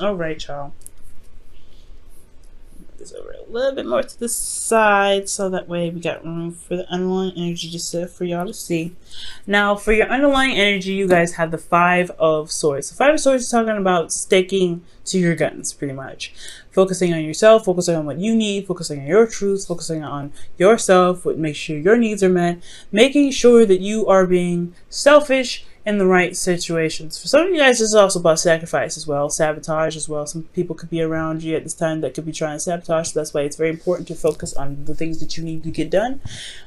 All right, y'all. This over a little bit more to the side so that way we got room for the underlying energy just for y'all to see. Now for your underlying energy, you guys have the Five of Swords. The Five of Swords is talking about sticking to your guns, pretty much focusing on yourself, focusing on what you need, focusing on your truths, focusing on yourself, what makes sure your needs are met, making sure that you are being selfish in the right situations. For some of you guys, this is also about sacrifice as well, sabotage as well. Some people could be around you at this time that could be trying to sabotage, so that's why it's very important to focus on the things that you need to get done.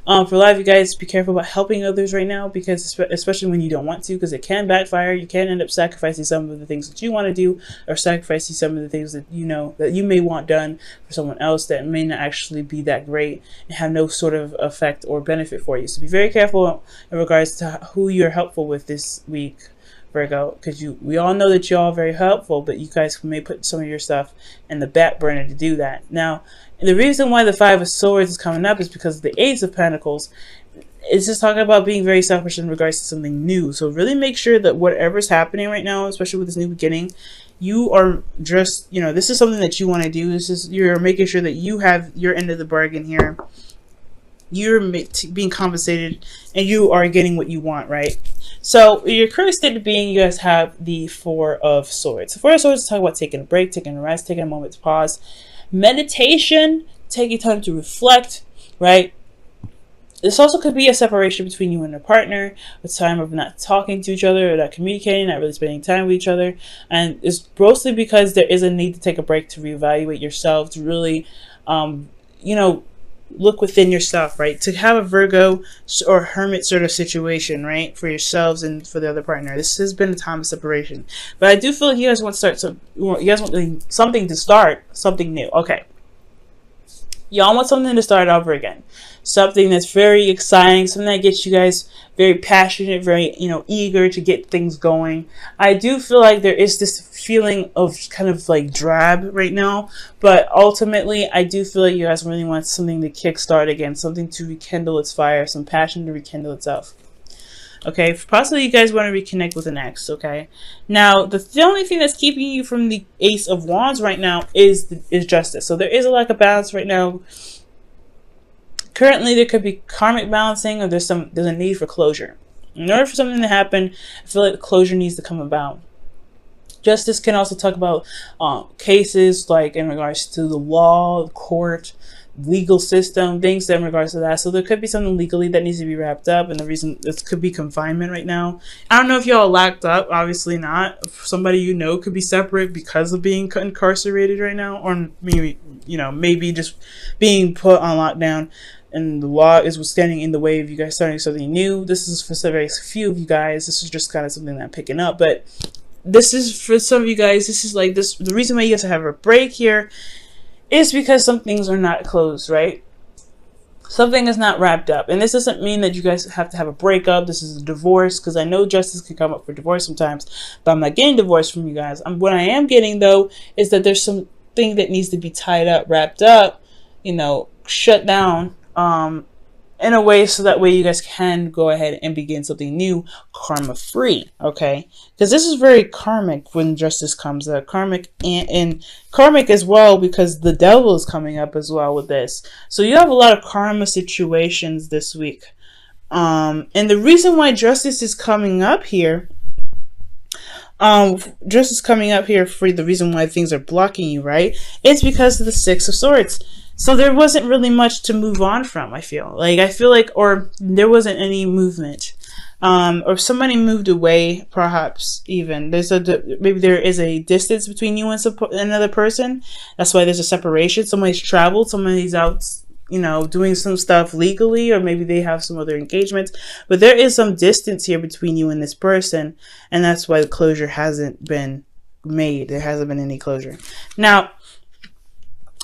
For a lot of you guys, be careful about helping others right now, because especially when you don't want to, because it can backfire. You can end up sacrificing some of the things that you want to do, or sacrificing some of the things that you know that you may want done for someone else that may not actually be that great and have no sort of effect or benefit for you. So be very careful in regards to who you're helpful with this week, Virgo, because we all know that you're all very helpful, but you guys may put some of your stuff in the back burner to do that. Now, the reason why the Five of Swords is coming up is because of the Ace of Pentacles. It's just talking about being very selfish in regards to something new. So really make sure that whatever's happening right now, especially with this new beginning, you are just, this is something that you want to do. You're making sure that you have your end of the bargain here. You're being compensated and you are getting what you want, right? So your current state of being, you guys have the Four of Swords. The Four of Swords is talking about taking a break, taking a rest, taking a moment to pause. Meditation, taking time to reflect, right? This also could be a separation between you and a partner, a time of not talking to each other, or not communicating, not really spending time with each other. And it's mostly because there is a need to take a break to reevaluate yourself, to really, look within yourself, right? To have a Virgo or Hermit sort of situation, right? For yourselves and for the other partner. This has been a time of separation. But I do feel like you guys want to start, you guys want something to start, something new. Okay. Y'all want something to start over again. Something that's very exciting, something that gets you guys very passionate, very, eager to get things going. I do feel like there is this feeling of kind of like drab right now, but ultimately I do feel like you guys really want something to kickstart again, something to rekindle its fire, some passion to rekindle itself. Okay, possibly you guys want to reconnect with an ex, okay? Now, the only thing that's keeping you from the Ace of Wands right now is justice. So there is a lack of balance right now. Currently, there could be karmic balancing, or there's a need for closure. In order for something to happen, I feel like the closure needs to come about. Justice can also talk about cases like in regards to the law, the court, legal system, things in regards to that. So there could be something legally that needs to be wrapped up, and the reason this could be confinement right now. I don't know if y'all locked up, obviously not. Somebody could be separate because of being incarcerated right now, or maybe just being put on lockdown, and the law is standing in the way of you guys starting something new. This is for very few of you guys. This is just kind of something that I'm picking up, but this is for some of you guys. This is like this. The reason why you guys have a break here is because some things are not closed, right? Something is not wrapped up. And this doesn't mean that you guys have to have a breakup. This is a divorce, because I know justice can come up for divorce sometimes, but I'm not getting divorced from you guys. What I am getting, though, is that there's something that needs to be tied up, wrapped up, shut down, in a way so that way you guys can go ahead and begin something new, karma free, okay? Because this is very karmic when justice comes up, karmic and karmic as well, because the devil is coming up as well with this. So you have a lot of karma situations this week, and the reason why justice is coming up here, justice coming up here for the reason why things are blocking you, right? It's because of the Six of Swords. So there wasn't really much to move on from, I feel like, or there wasn't any movement. Or somebody moved away, perhaps even. Maybe there is a distance between you and another person. That's why there's a separation. Somebody's traveled, somebody's out, doing some stuff legally, or maybe they have some other engagements. But there is some distance here between you and this person, and that's why the closure hasn't been made. There hasn't been any closure. Now,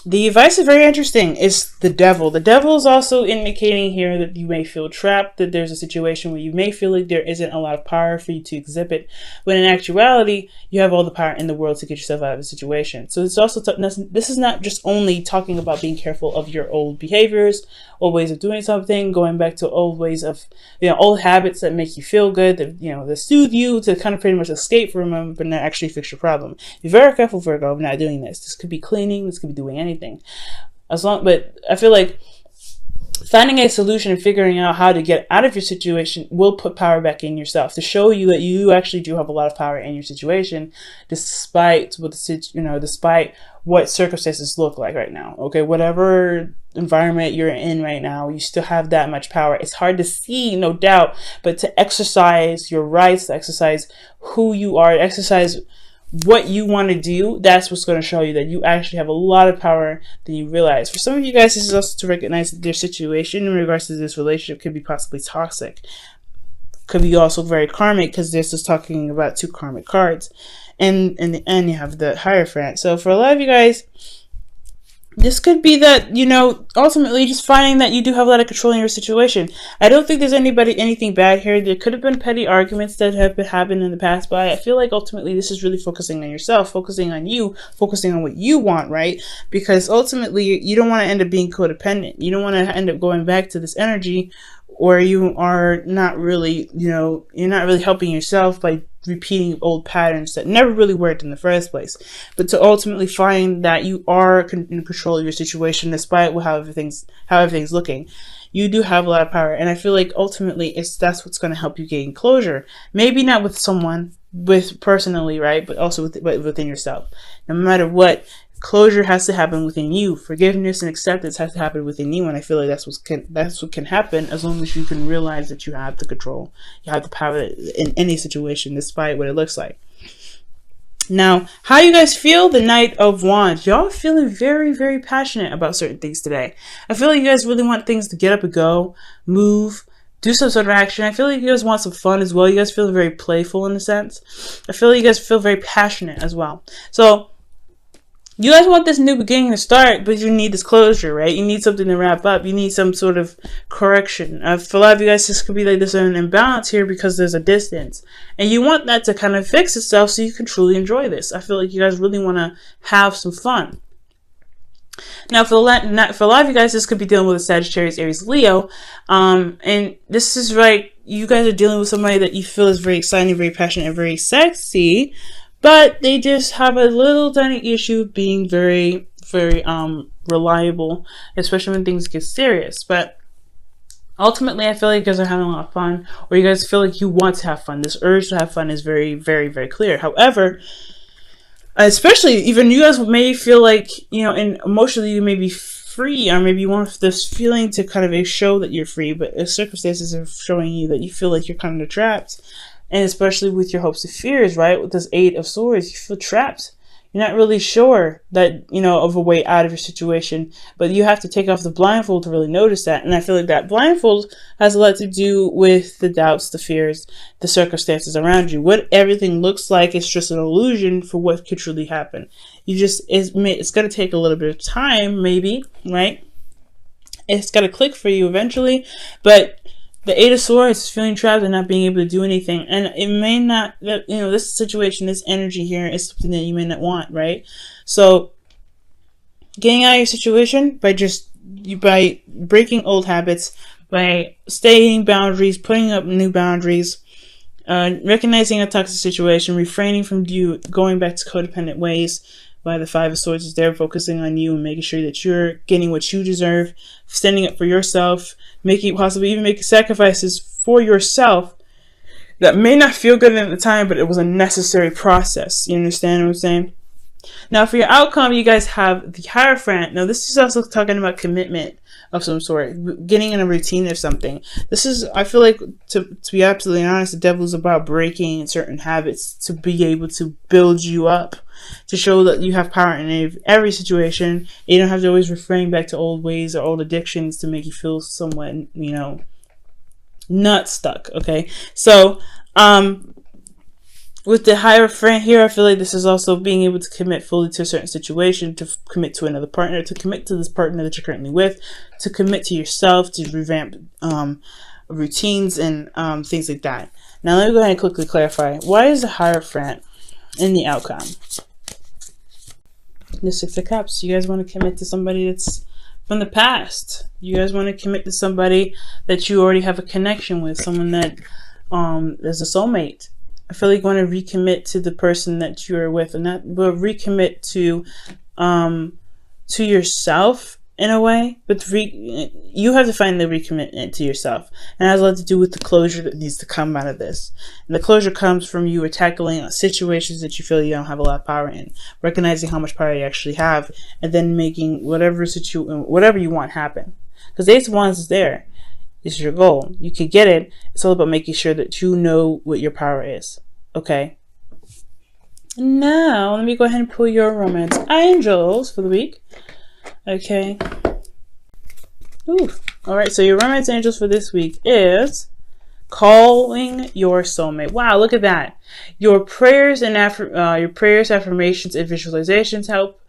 The advice is very interesting. It's the devil. The devil is also indicating here that you may feel trapped, that there's a situation where you may feel like there isn't a lot of power for you to exhibit, when in actuality, you have all the power in the world to get yourself out of a situation. So it's also, this is not just only talking about being careful of your old behaviors, old ways of doing something, going back to old ways of, old habits that make you feel good, that, that soothe you, to kind of pretty much escape from them, but not actually fix your problem. Be very careful, Virgo, of not doing this. This could be cleaning, this could be doing anything. But I feel like finding a solution and figuring out how to get out of your situation will put power back in yourself, to show you that you actually do have a lot of power in your situation, despite despite what circumstances look like right now. Okay, whatever environment you're in right now, you still have that much power. It's hard to see, no doubt, but to exercise your rights, to exercise who you are, exercise what you want to do, that's what's going to show you that you actually have a lot of power than you realize. For some of you guys, this is also to recognize that their situation in regards to this relationship could be possibly toxic. Could be also very karmic, because this is talking about 2 karmic cards. And in the end, you have the Hierophant. So for a lot of you guys, this could be that, ultimately just finding that you do have a lot of control in your situation. I don't think there's anything bad here. There could have been petty arguments that have happened in the past, but I feel like ultimately this is really focusing on yourself, focusing on you, focusing on what you want, right? Because ultimately you don't want to end up being codependent. You don't want to end up going back to this energy where you are not really, you're not really helping yourself by repeating old patterns that never really worked in the first place. But to ultimately find that you are in control of your situation, despite how everything's looking, you do have a lot of power. And I feel like ultimately that's what's going to help you gain closure. Maybe not with someone, personally, right? But also within yourself. No matter what, closure has to happen within you. Forgiveness and acceptance has to happen within you, and I feel like that's what can happen as long as you can realize that you have the control, you have the power in any situation, despite what it looks like. Now, how you guys feel? The Knight of Wands. Y'all feeling very, very passionate about certain things today. I feel like you guys really want things to get up and go, move, do some sort of action. I feel like you guys want some fun as well. You guys feel very playful in a sense. I feel like you guys feel very passionate as well. So you guys want this new beginning to start, but you need this closure, right? You need something to wrap up. You need some sort of correction. For a lot of you guys, this could be like there's an imbalance here because there's a distance. And you want that to kind of fix itself so you can truly enjoy this. I feel like you guys really want to have some fun. Now, for a lot of you guys, this could be dealing with a Sagittarius, Aries, Leo. And this is right, you guys are dealing with somebody that you feel is very exciting, very passionate, and very sexy. But they just have a little tiny issue being very, very reliable, especially when things get serious. But ultimately, I feel like you guys are having a lot of fun, or you guys feel like you want to have fun. This urge to have fun is very, very, very clear. However, especially even you guys may feel like, and emotionally you may be free, or maybe you want this feeling to kind of show that you're free, but the circumstances are showing you that you feel like you're kind of trapped. And especially with your hopes and fears, right? With this 8 of Swords, you feel trapped. You're not really sure that, of a way out of your situation, but you have to take off the blindfold to really notice that. And I feel like that blindfold has a lot to do with the doubts, the fears, the circumstances around you. What everything looks like is just an illusion for what could truly happen. It's going to take a little bit of time, maybe, right? It's got to click for you eventually, but the 8 of Swords is feeling trapped and not being able to do anything. And it may not, this situation, this energy here is something that you may not want, right? So getting out of your situation by breaking old habits, by stating boundaries, putting up new boundaries, recognizing a toxic situation, refraining from going back to codependent ways. By the 5 of Swords is there, focusing on you and making sure that you're getting what you deserve, standing up for yourself, possibly even making sacrifices for yourself that may not feel good at the time, but it was a necessary process. You understand what I'm saying? Now, for your outcome, you guys have the Hierophant. Now, this is also talking about commitment of some sort, getting in a routine of something. I feel like, to be absolutely honest, the devil is about breaking certain habits to be able to build you up, to show that you have power in every situation. You don't have to always refrain back to old ways or old addictions to make you feel somewhat, not stuck, okay? So, With the Hierophant here, I feel like this is also being able to commit fully to a certain situation, to commit to another partner, to commit to this partner that you're currently with, to commit to yourself, to revamp routines and things like that. Now let me go ahead and quickly clarify. Why is the Hierophant in the outcome? The Six of Cups. You guys want to commit to somebody that's from the past. You guys want to commit to somebody that you already have a connection with, someone that is a soulmate. I feel like you want to recommit to the person that you're with, and not but recommit to yourself in a way. But you have to find the recommitment to yourself, and it has a lot to do with the closure that needs to come out of this. And the closure comes from you tackling situations that you feel you don't have a lot of power in, recognizing how much power you actually have, and then making whatever you want happen. Because the Ace of Wands is there. This is your goal. You can get it. It's all about making sure that you know what your power is. Okay. Now, let me go ahead and pull your romance angels for the week. Okay. Ooh. All right. So your romance angels for this week is calling your soulmate. Wow, look at that. Your prayers and affirmations, and visualizations helps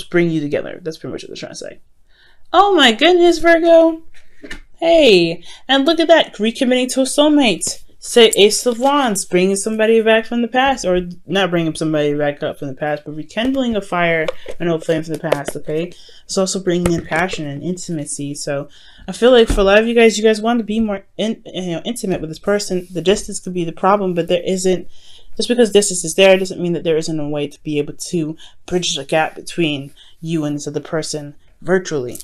bring you together. That's pretty much what they're trying to say. Oh my goodness, Virgo. Hey, and look at that. Recommitting to a soulmate. Say Ace of Wands, bringing somebody back from the past. Or not bringing somebody back up from the past, but rekindling a fire, an old flame from the past, okay? It's also bringing in passion and intimacy. So I feel like for a lot of you guys want to be more intimate with this person. The distance could be the problem, but there isn't. Just because distance is there doesn't mean that there isn't a way to be able to bridge the gap between you and this other person virtually.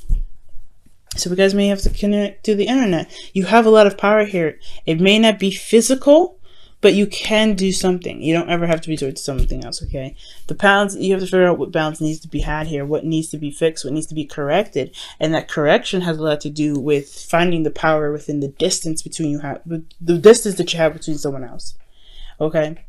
So you guys may have to connect to the internet. You have a lot of power here. It may not be physical, but you can do something. You don't ever have to be towards something else, okay? The balance, you have to figure out what balance needs to be had here, what needs to be fixed, what needs to be corrected. And that correction has a lot to do with finding the power within the distance between the distance that you have between someone else, okay?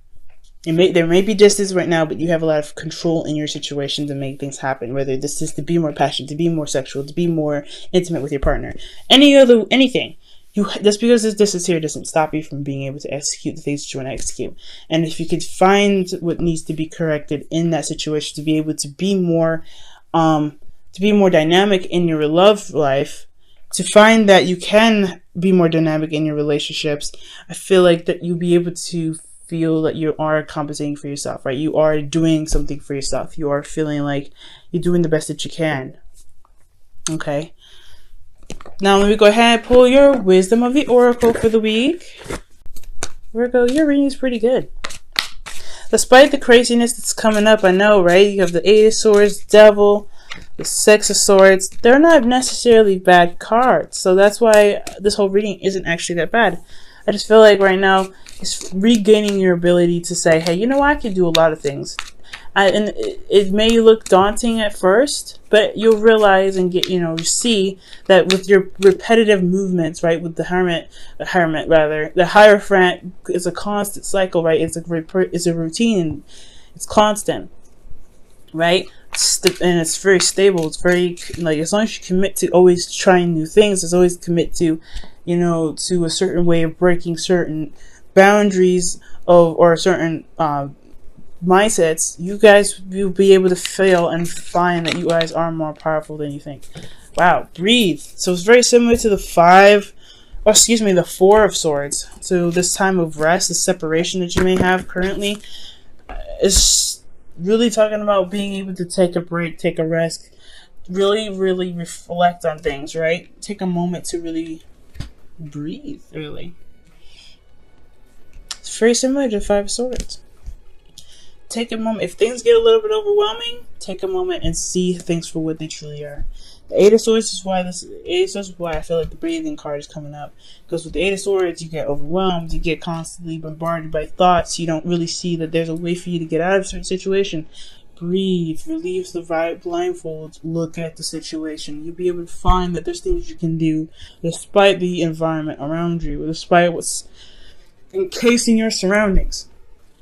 There may be distance right now, but you have a lot of control in your situation to make things happen. Whether this is to be more passionate, to be more sexual, to be more intimate with your partner, anything. Just because this distance here doesn't stop you from being able to execute the things that you want to execute. And if you could find what needs to be corrected in that situation to be able to be more dynamic in your love life, to find that you can be more dynamic in your relationships, I feel like that you'll be able to feel that you are compensating for yourself, right? You are doing something for yourself. You are feeling like you're doing the best that you can. Okay. Now let me go ahead and pull your wisdom of the oracle for the week. Virgo, your reading is pretty good. Despite the craziness that's coming up, I know, right? You have the Eight of Swords, Devil, the Six of Swords. They're not necessarily bad cards. So that's why this whole reading isn't actually that bad. I just feel like right now it's regaining your ability to say, hey, you know what? I can do a lot of things. And it may look daunting at first, but you'll realize and you see that with your repetitive movements, right? With the Hierophant is a constant cycle, right? It's a routine. It's constant, right? And it's very stable. It's very, like, as long as you commit to always trying new things, as always commit to, to a certain way of breaking certain boundaries or certain mindsets, you guys will be able to feel and find that you guys are more powerful than you think. Wow, breathe. So it's very similar to the the Four of Swords. So this time of rest, the separation that you may have currently, is really talking about being able to take a break, take a rest, really, really reflect on things, right? Take a moment to really breathe, really. It's very similar to the Five of Swords. Take a moment. If things get a little bit overwhelming, take a moment and see things for what they truly are. The Eight of Swords is why I feel like the breathing card is coming up. Because with the Eight of Swords, you get overwhelmed, you get constantly bombarded by thoughts, you don't really see that there's a way for you to get out of a certain situation. Breathe, relieve the blindfold, look at the situation. You'll be able to find that there's things you can do despite the environment around you, despite what's encasing your surroundings.